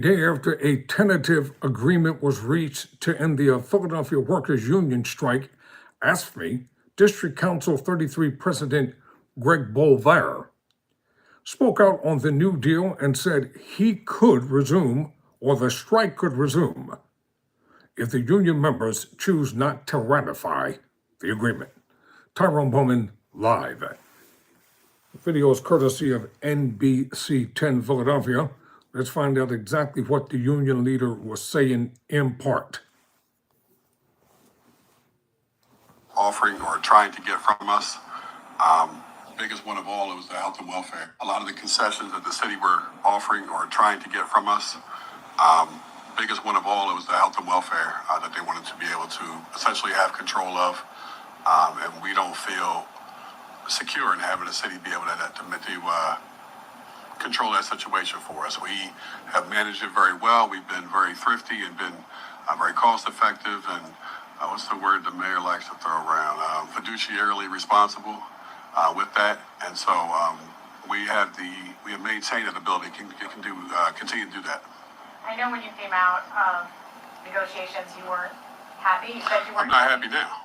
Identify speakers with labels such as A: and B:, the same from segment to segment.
A: Day after a tentative agreement was reached to end the Philadelphia Workers Union strike, ASFE, District Council 33 President Greg Bolvair spoke out on the new deal and said he could resume, or the strike could resume, if the union members choose not to ratify the agreement. Tyrone Bowman, live. The video is courtesy of NBC 10 Philadelphia. Let's find out exactly what the union leader was saying in part.
B: Offering or trying to get from us. Biggest one of all, it was the health and welfare. A lot of the concessions that the city were offering or trying to get from us, biggest one of all, it was the health and welfare that they wanted to be able to essentially have control of. And we don't feel secure in having the city be able to control that situation for us. We have managed it very well. We've been very thrifty and been very cost effective and what's the word the mayor likes to throw around? Fiduciarily responsible with that. And so we have maintained an ability to continue to do that.
C: I know when you came out of negotiations, you weren't happy. You said you weren't.
B: I'm not happy now.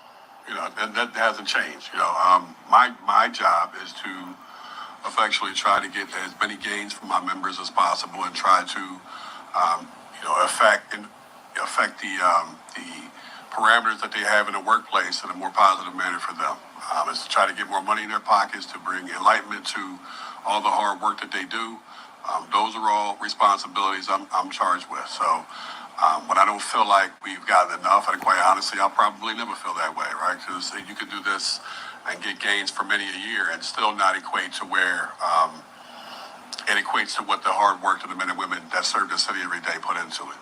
B: And that hasn't changed. My job is to effectually try to get as many gains from my members as possible and try to, affect the parameters that they have in the workplace in a more positive manner for them. Is to try to get more money in their pockets, to bring enlightenment to all the hard work that they do. Those are all responsibilities I'm charged with. So when I don't feel like we've gotten enough, and quite honestly, I'll probably never feel that way, right? Because you could do this and get gains for many a year and still not equate to where it equates to what the hard work of the men and women that serve the city every day put into it.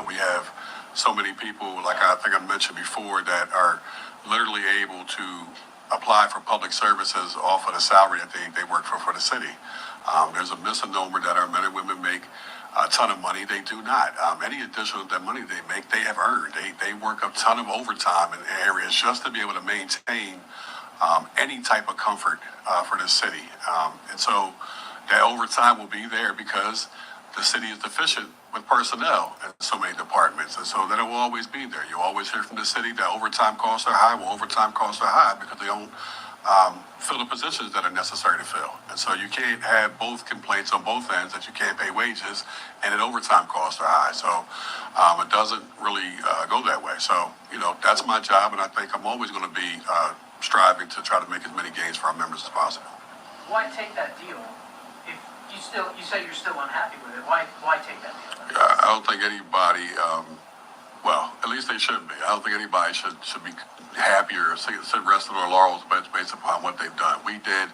B: We have so many people, like I think I mentioned before, that are literally able to apply for public services off of the salary that they work for the city. There's a misnomer that our men and women make a ton of money. They do not. Any additional that money they make, they have earned. They work a ton of overtime in areas just to be able to maintain any type of comfort for the city. And so that overtime will be there because the city is deficient with personnel in so many departments. And so that it will always be there. You always hear from the city that overtime costs are high. Well, overtime costs are high because they don't fill the positions that are necessary to fill. And so you can't have both complaints on both ends that you can't pay wages and that overtime costs are high. So it doesn't really go that way. So, that's my job. And I think I'm always going to be striving to try to make as many gains for our members as possible.
D: Why take that deal? If you say you're still unhappy with it, why take that deal?
B: I don't think anybody, at least they shouldn't be. I don't think anybody should be happier or sit resting on their laurels based upon what they've done. We did,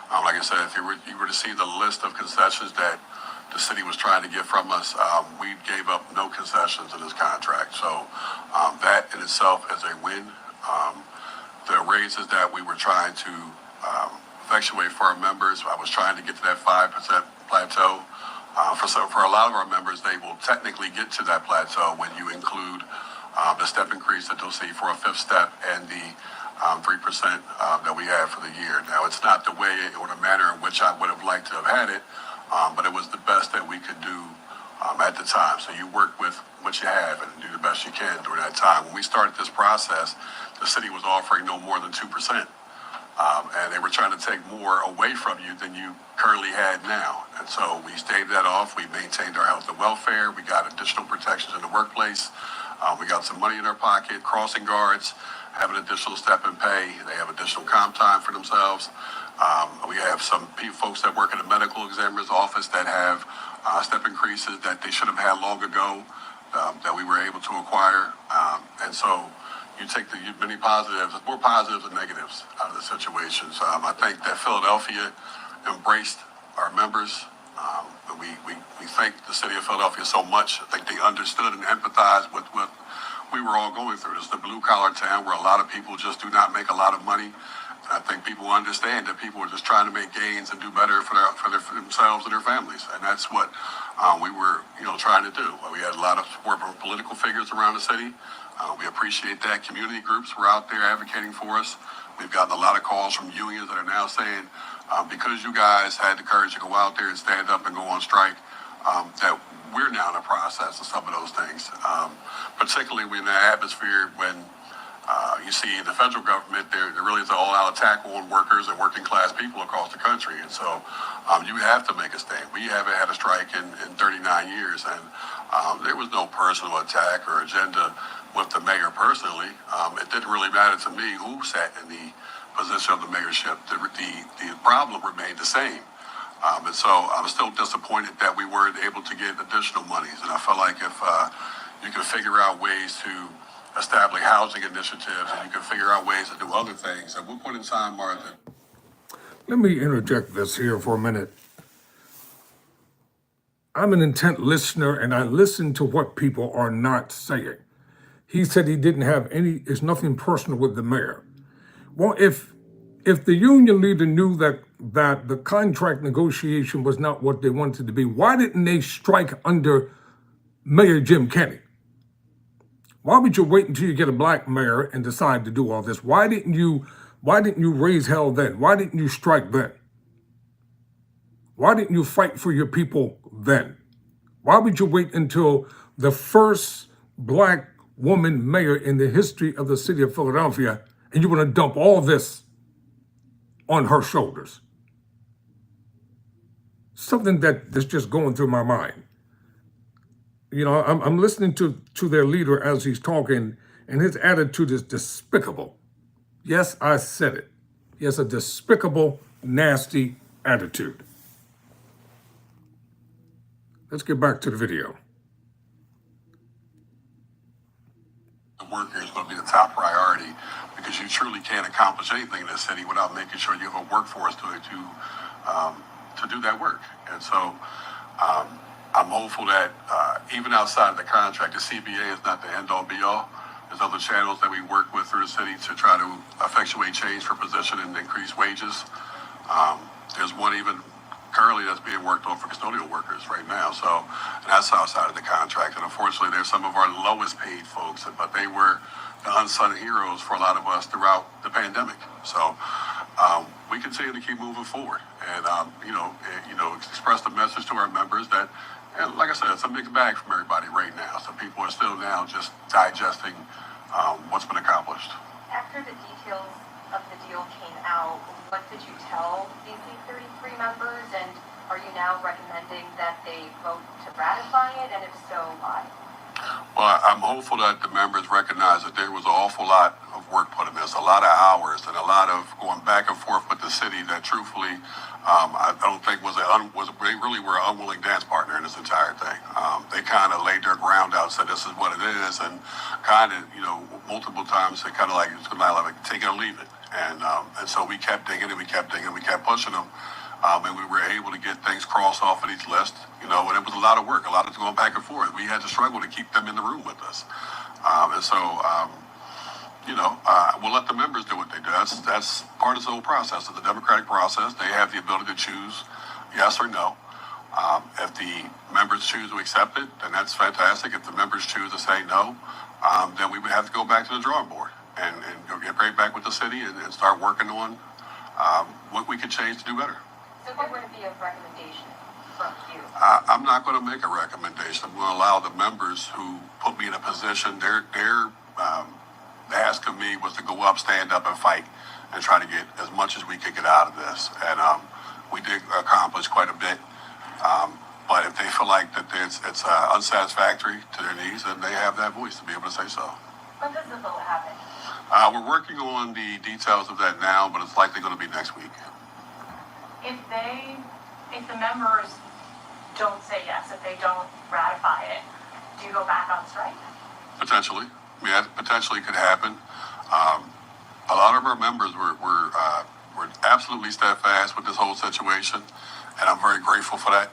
B: like I said, if you were to see the list of concessions that the city was trying to get from us, we gave up no concessions in this contract. So that in itself is a win. The raises that we were trying to effectuate for our members, I was trying to get to that 5% plateau. For a lot of our members, they will technically get to that plateau when you include the step increase that they'll see for a fifth step and the 3% that we have for the year. Now, it's not the way or the manner in which I would have liked to have had it, but it was the best that we could do at the time. So you work with what you have and do the best you can during that time. When we started this process, the city was offering no more than 2%. And they were trying to take more away from you than you currently had now. And so we staved that off. We maintained our health and welfare. We got additional protections in the workplace. We got some money in our pocket. Crossing guards have an additional step in pay. They have additional comp time for themselves. We have some folks that work in the medical examiner's office that have step increases that they should have had long ago that we were able to acquire. And so you take the many positives, more positives than negatives out of the situations. I think that Philadelphia embraced our members. We thank the city of Philadelphia so much. I think they understood and empathized with what we were all going through. This is the blue-collar town where a lot of people just do not make a lot of money. I think people understand that people are just trying to make gains and do better for themselves and their families. And that's what we were, trying to do. We had a lot of support from political figures around the city. We appreciate that. Community groups were out there advocating for us. We've gotten a lot of calls from unions that are now saying, because you guys had the courage to go out there and stand up and go on strike, that we're now in the process of some of those things, particularly when the atmosphere when you see in the federal government, there really is an all-out attack on workers and working class people across the country. And so you have to make a stand. We haven't had a strike in 39 years, and there was no personal attack or agenda with the mayor personally. It didn't really matter to me who sat in the position of the mayorship. The problem remained the same. And so I'm still disappointed that we weren't able to get additional monies. And I felt like if you can figure out ways to establish housing initiatives and you can figure out ways to do other things, at what point in time, Martha?
A: Let me interject this here for a minute. I'm an intent listener and I listen to what people are not saying. He said he didn't have it's nothing personal with the mayor. Well, if the union leader knew that the contract negotiation was not what they wanted to be, why didn't they strike under Mayor Jim Kenney? Why would you wait until you get a black mayor and decide to do all this? Why didn't you raise hell then? Why didn't you strike then? Why didn't you fight for your people then? Why would you wait until the first black woman mayor in the history of the city of Philadelphia and you want to dump all this on her shoulders? Something that's just going through my mind. You know, I'm listening to their leader as he's talking, and his attitude is despicable. Yes, I said it. He has a despicable, nasty attitude. Let's get back to the video.
B: The worker is going to be the top priority because you truly can't accomplish anything in this city without making sure you have a workforce to do that work. And so I'm hopeful that even outside of the contract, the CBA is not the end-all be-all. There's other channels that we work with through the city to try to effectuate change for position and increase wages. There's one even currently that's being worked on for custodial workers right now. So that's outside of the contract. And unfortunately, there's some of our lowest paid folks, but they were the unsung heroes for a lot of us throughout the pandemic. So we continue to keep moving forward and, express the message to our members that, and like I said, it's a mixed bag from everybody right now. So people are still now just digesting what's been accomplished.
C: After the details of the deal came out, what did you tell these 33 members, and are you now recommending that they vote to ratify it, and if so, why?
B: Well, I'm hopeful that the members recognize that there was an awful lot of work put in this, a lot of hours, and a lot of going back and forth with the city that truthfully I don't think they really were an unwilling dance partner in this entire thing. They kind of laid their ground out, said this is what it is, and kind of, multiple times they kind of like, it's like take it or leave it. And so we kept digging and we kept pushing them. And we were able to get things crossed off of each list, and it was a lot of work, a lot of going back and forth. We had to struggle to keep them in the room with us. We'll let the members do what they do. That's part of the whole process, of the democratic process. They have the ability to choose yes or no. If the members choose to accept it, then that's fantastic. If the members choose to say no, then we would have to go back to the drawing board and go get right back with the city and start working on what we could change to do better.
C: So there would be a recommendation from you?
B: I'm not going to make a recommendation. I'm going to allow the members who put me in a position, their ask of me was to go up, stand up, and fight, and try to get as much as we could get out of this. And we did accomplish quite a bit. But if they feel like that it's unsatisfactory to their needs, then they have that voice to be able to say so.
C: When does the vote happen?
B: We're working on the details of that now, but it's likely going to be next week.
C: If the members don't say yes, if they don't ratify it, do you go back on strike?
B: Potentially. I mean, that potentially could happen. A lot of our members were absolutely steadfast with this whole situation, and I'm very grateful for that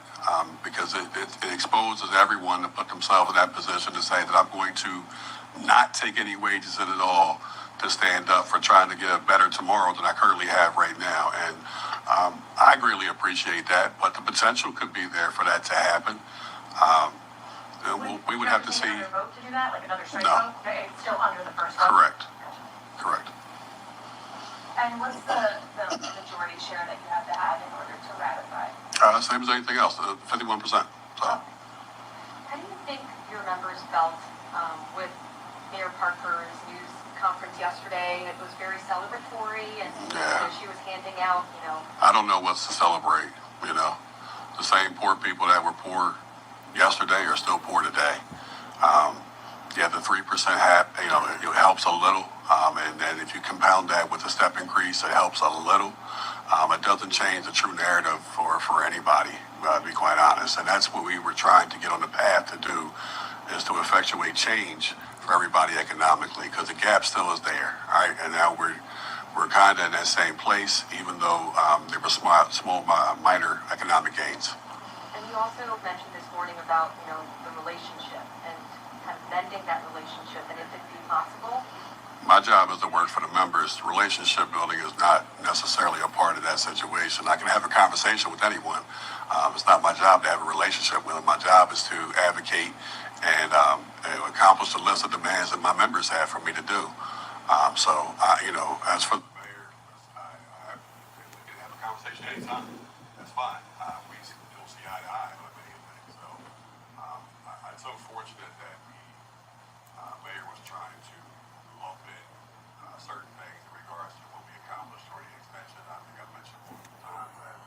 B: because it exposes everyone to put themselves in that position to say that I'm going to not take any wages in at all to stand up for trying to get a better tomorrow than I currently have right now. And I greatly appreciate that, but the potential could be there for that to happen. We would have to see.
C: Another vote to do that, like another strike
B: No.
C: vote? Okay, it's still under the first vote?
B: Correct.
C: And what's the majority share that you have to have in order to ratify?
B: Same as anything else, 51%. So.
C: think your members felt with Mayor Parker's news conference yesterday? It was very celebratory, and she was handing out,
B: I don't know what's to celebrate. The same poor people that were poor yesterday are still poor today. The 3% it helps a little, and then if you compound that with the step increase, it helps a little. It doesn't change the true narrative for anybody, to be quite honest. And that's what we were trying to get on the path to do, is to effectuate change for everybody economically, because the gap still is there, right? And now we're kind of in that same place, even though there were small, minor economic gains.
C: And you also mentioned this morning about, the relationship and kind of mending that relationship, and if it be possible.
B: My job is to work for the members. Relationship building is not necessarily a part of that situation. I can have a conversation with anyone. It's not my job to have a relationship with them. My job is to advocate and accomplish the list of demands that my members have for me to do. As for the mayor, we can have a conversation anytime. That's fine. We don't see eye to eye on many things. So it's unfortunate that the mayor was trying to lump in certain things in regards to what we accomplished during the extension. I think I mentioned multiple times that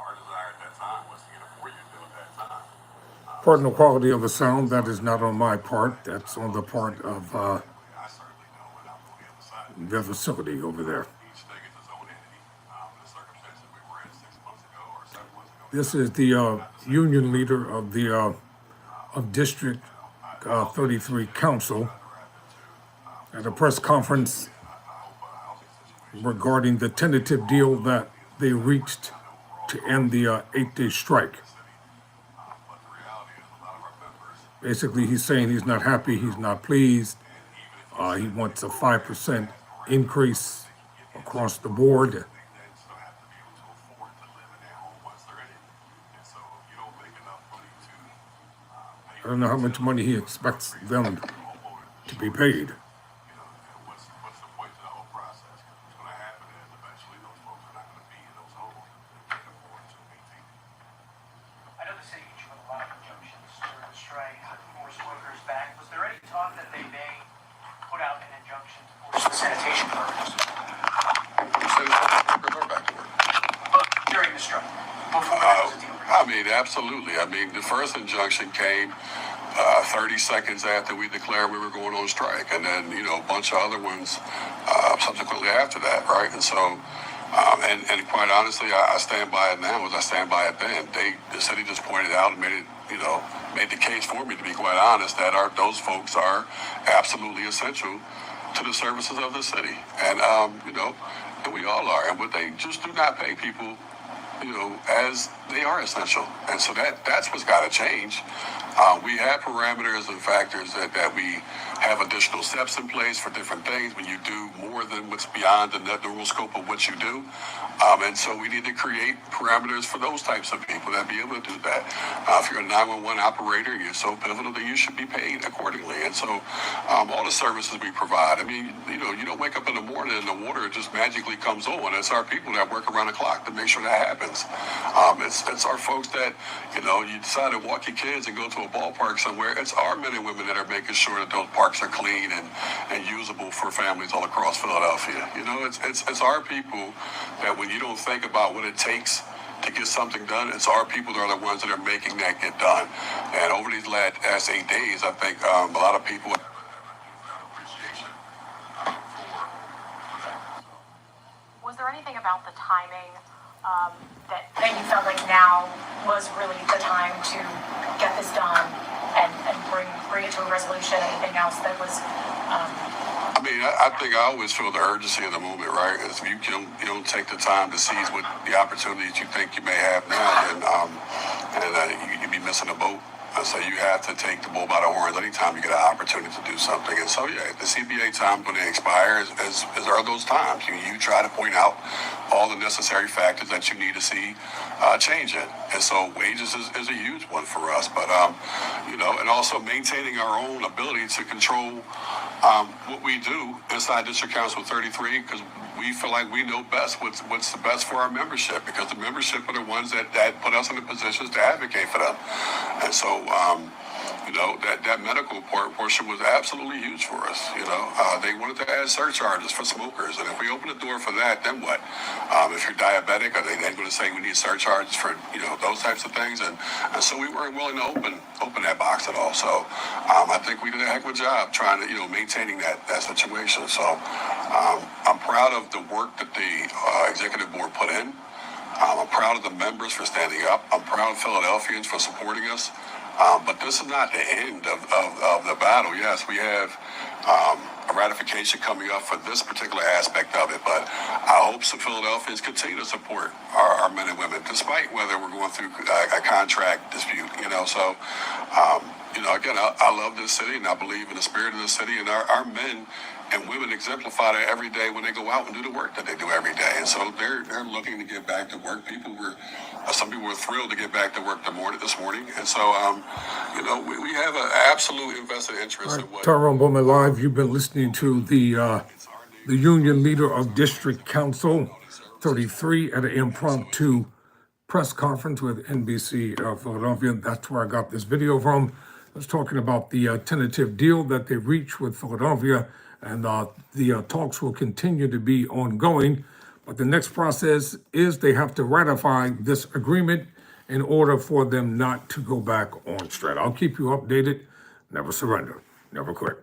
B: our desire at that time was to get a 4-year deal at that time.
A: Pardon the quality of the sound. That is not on my part. That's on the part of
B: I certainly know when I'm on the other side.
A: the facility over there.
B: Each thing is its own entity. The circumstances we were in 6 months ago or 7 months ago.
A: This is the union leader of the of District 33 Council at a press conference regarding the tentative deal that they reached to end the 8-day strike. Basically, he's saying he's not happy, he's not pleased. He wants a 5% increase across the board. I don't know how much money he expects them to be paid.
B: What's the point to the whole process? Because what's going to happen is eventually those folks are not going to be in those homes that they can afford to maintain.
D: I know the city issued a lot of injunctions during the strike to force workers back. Was there any talk that they may put out an injunction to force the sanitation workers
B: Workers are back to work.
D: during the strike? Before there was a deal?
B: Absolutely. The first injunction came 30 seconds after we declared we were going on strike, and then a bunch of other ones subsequently after that, right? And so, and quite honestly, I stand by it now as I stand by it then. The city just pointed out and made the case for me, to be quite honest, that those folks are absolutely essential to the services of the city, and and we all are, and what they just do not pay people as they are essential. And so that's what's got to change. We have parameters and factors that we have additional steps in place for different things when you do more than what's beyond the normal scope of what you do. And so we need to create parameters for those types of people that be able to do that. If you're a 911 operator, you're so pivotal that you should be paid accordingly. And so all the services we provide, you don't wake up in the morning and the water just magically comes on. It's our people that work around the clock to make sure that happens. It's our folks that, you decide to walk your kids and go to a ballpark somewhere. It's our men and women that are making sure that those parks are clean and usable for families all across Philadelphia. It's our people that when you don't think about what it takes to get something done, it's our people that are the ones that are making that get done. And over these last 8 days, I think a lot of people have appreciation for that.
C: Was there anything about the timing that you felt like now was really the time to get this done and bring it to a resolution? Anything else that was?
B: I think I always feel the urgency of the moment, right? If you don't take the time to seize what the opportunities you think you may have now, then you'd be missing a boat. So you have to take the bull by the horns anytime you get an opportunity to do something. And so, the CBA time when they expire are those times. You try to point out all the necessary factors that you need to see change it. And so wages is a huge one for us. But, and also maintaining our own ability to control what we do inside District Council 33, because we feel like we know best what's the best for our membership, because the membership are the ones that put us in the positions to advocate for them. And so, that medical portion was absolutely huge for us. They wanted to add surcharges for smokers, and if we open the door for that, then what? If you're diabetic, are they then going to say we need surcharges for those types of things? And so we weren't willing to open that box at all. So I think we did a heck of a job trying to maintaining that situation. So I'm proud of the work that the executive board put in. I'm proud of the members for standing up. I'm proud of Philadelphians for supporting us. But this is not the end of the battle. Yes, we have a ratification coming up for this particular aspect of it, but I hope some Philadelphians continue to support our men and women, despite whether we're going through a contract dispute. So again, I love this city, and I believe in the spirit of the city, and our men and women exemplify that every day when they go out and do the work that they do every day. And so they're looking to get back to work. Some people were thrilled to get back to work this morning. And so, we have an absolute invested interest in what.
A: Tyrone Bowman Live, you've been listening to the union leader of District Council 33 at an impromptu press conference with NBC Philadelphia. That's where I got this video from. I was talking about the tentative deal that they reached with Philadelphia, and the talks will continue to be ongoing. But the next process is they have to ratify this agreement in order for them not to go back on strike. I'll keep you updated. Never surrender. Never quit.